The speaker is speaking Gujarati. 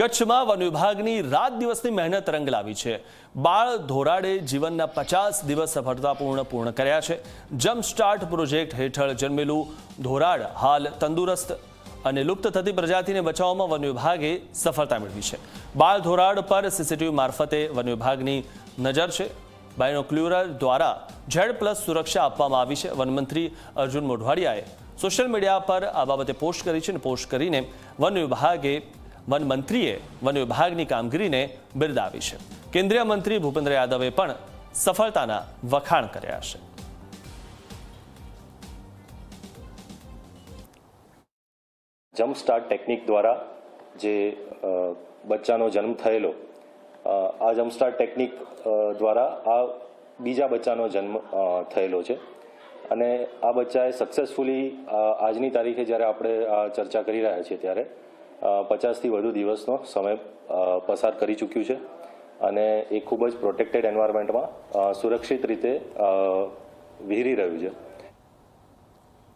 કચ્છમાં વન વિભાગની રાત દિવસની મહેનત રંગ લાવી છે। બાળ ધોરાડે જીવનના 50 દિવસ સફળતાપૂર્ણ પૂર્ણ કર્યા છે। જમ્પ સ્ટાર્ટ પ્રોજેક્ટ હેઠળ જન્મેલું ધોરાડ હાલ તંદુરસ્ત અને લુપ્ત થતી પ્રજાતિને બચાવવામાં વન વિભાગે સફળતા મેળવી છે। બાળ ધોરાડ પર સીસીટીવી મારફતે વન વિભાગની નજર છે। બાયનોક્યુલર દ્વારા Z+ સુરક્ષા આપવામાં આવી છે। વનમંત્રી અર્જુન મોઢવાડિયાએ સોશિયલ મીડિયા પર આ બાબતે પોસ્ટ કરી છે અને પોસ્ટ કરીને વન મંત્રીએ વન વિભાગની કામગીરીને બિરદાવી છે। કેન્દ્રીય મંત્રી ભૂપેન્દ્ર યાદવે પણ સફળતાના વખાણ કર્યા છે। જમ્પ સ્ટાર્ટ ટેકનિક દ્વારા જે બચ્ચાનો જન્મ થયેલો આ જમ્પ સ્ટાર્ટ ટેકનિક દ્વારા આ બીજા બચ્ચાનો જન્મ થયેલો છે અને આ બચ્ચાએ સક્સેસફુલી આજની તારીખે જ્યારે આપણે આ ચર્ચા કરી રહ્યા છીએ ત્યારે 50થી વધુ દિવસનો સમય પસાર કરી ચૂક્યું છે અને એ ખૂબ જ પ્રોટેક્ટેડ એન્વાયરમેન્ટમાં સુરક્ષિત રીતે વિહરી રહ્યું છે।